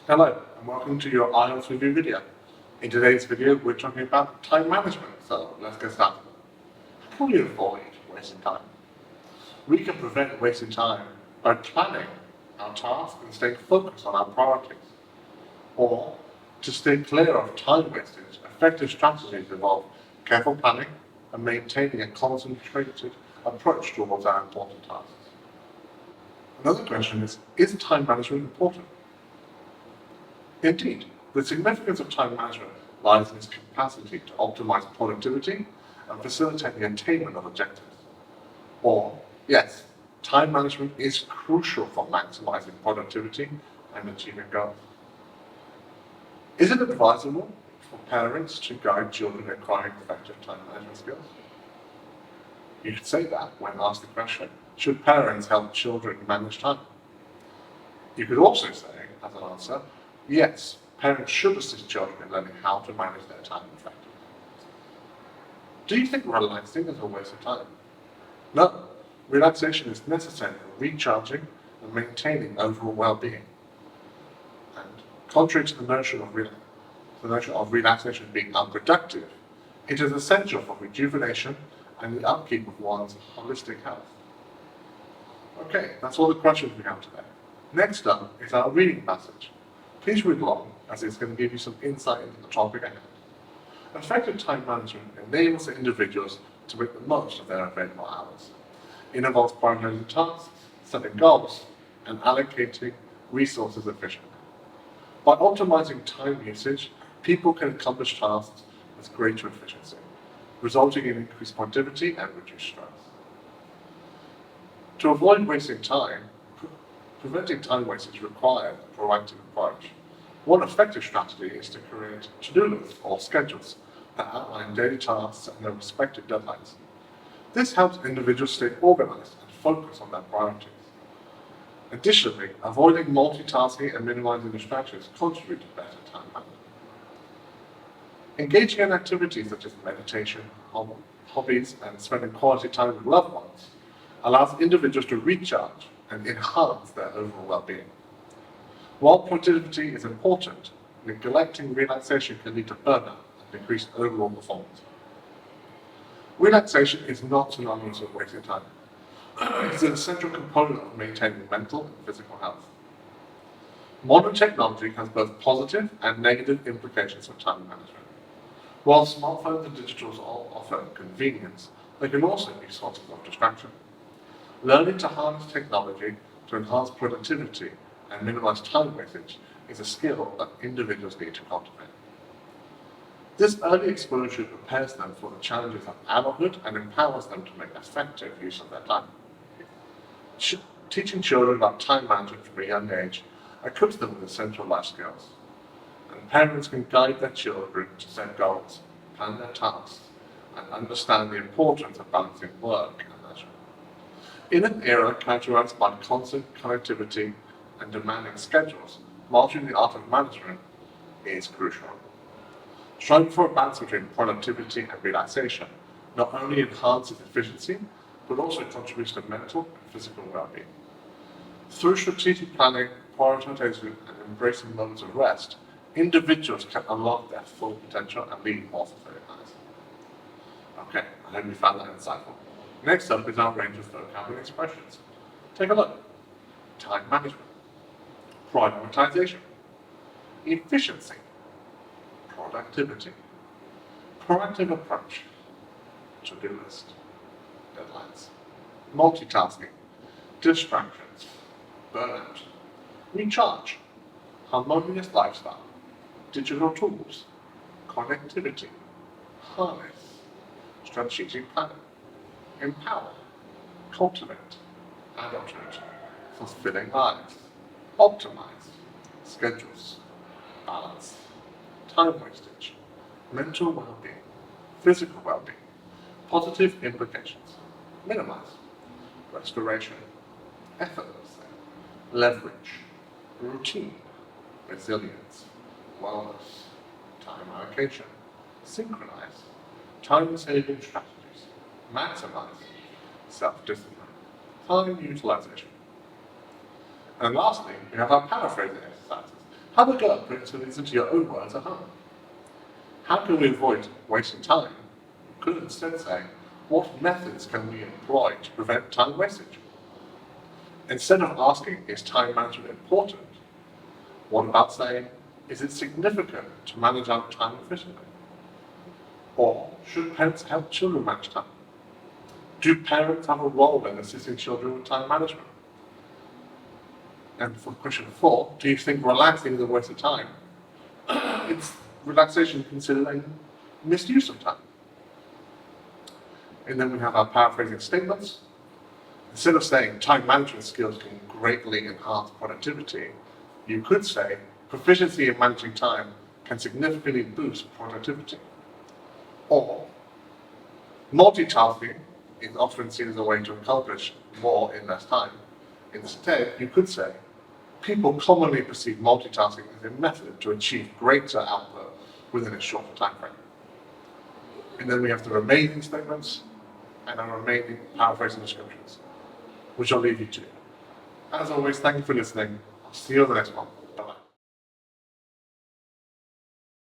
Hello and welcome to your IELTS review video. In today's video we're talking about time management, so let's get started. How can we avoid wasting time? We can prevent wasting time by planning our tasks and staying focused on our priorities. Or, to stay clear of time wastage, effective strategies involve careful planning and maintaining a concentrated approach towards our important tasks. Another question is time management important? Indeed, the significance of time management lies in its capacity to optimize productivity and facilitate the attainment of objectives. Or, yes, time management is crucial for maximizing productivity and achieving goals. Is it advisable for parents to guide children acquiring effective time management skills? You could say that when asked the question, should parents help children manage time? You could also say, as an answer, yes, parents should assist children in learning how to manage their time effectively. Do you think relaxing is a waste of time? No, relaxation is necessary for recharging and maintaining overall well-being. And contrary to the notion of relaxation being unproductive, it is essential for rejuvenation and the upkeep of one's holistic health. Okay, that's all the questions we have today. Next up is our reading passage. Please read along, as it's going to give you some insight into the topic ahead. Effective time management enables individuals to make the most of their available hours. It involves prioritizing tasks, setting goals, and allocating resources efficiently. By optimizing time usage, people can accomplish tasks with greater efficiency, resulting in increased productivity and reduced stress. To avoid wasting time, preventing time wastage requires a proactive approach. One effective strategy is to create to-do lists or schedules that outline daily tasks and their respective deadlines. This helps individuals stay organized and focus on their priorities. Additionally, avoiding multitasking and minimizing distractions contribute to better time management. Engaging in activities such as meditation, hobbies, and spending quality time with loved ones allows individuals to recharge and enhance their overall well-being. While productivity is important, neglecting relaxation can lead to burnout and decreased overall performance. Relaxation is not synonymous with wasting time. It is an essential component of maintaining mental and physical health. Modern technology has both positive and negative implications for time management. While smartphones and digitals offer convenience, they can also be sources of distraction. Learning to harness technology to enhance productivity and minimize time wastage is a skill that individuals need to cultivate. This early exposure prepares them for the challenges of adulthood and empowers them to make effective use of their time. Teaching children about time management from a young age equips them with essential life skills. And parents can guide their children to set goals, plan their tasks, and understand the importance of balancing work and leisure. In an era characterized by constant connectivity and demanding schedules, mastering the art of management is crucial. Striving for a balance between productivity and relaxation not only enhances efficiency, but also contributes to mental and physical well-being. Through strategic planning, prioritization, and embracing moments of rest, individuals can unlock their full potential and lead more fulfilling lives. Okay, I hope you found that insightful. Next up is our range of vocabulary expressions. Take a look. Time management, prioritization, efficiency, productivity, proactive approach, to-do list, deadlines, multitasking, distractions, burnout, recharge, harmonious lifestyle, digital tools, connectivity, harness, strategic planning, empower, cultivate, adulthood, fulfilling lives, optimize, schedules, balance, time wastage, mental well-being, physical well-being, positive implications, minimize, restoration, effortless, leverage, routine, resilience, wellness, time allocation, synchronize, time-saving strategies, maximize, self-discipline, time utilization. And lastly, we have our paraphrasing exercises. Have a go at putting some of these into your own words at home. How can we avoid wasting time? We could instead say, what methods can we employ to prevent time wastage? Instead of asking, is time management important? What about saying, is it significant to manage our time efficiently? Or should parents help children manage time? Do parents have a role in assisting children with time management? And for question 4, do you think relaxing is a waste of time? It's relaxation considered a misuse of time. And then we have our paraphrasing statements. Instead of saying time management skills can greatly enhance productivity, you could say proficiency in managing time can significantly boost productivity. Or multitasking is often seen as a way to accomplish more in less time. Instead, you could say people commonly perceive multitasking as a method to achieve greater output within a shorter time frame. And then we have the remaining statements and our remaining paraphrasing descriptions, which I'll leave you to. As always, thank you for listening. I'll see you on the next one.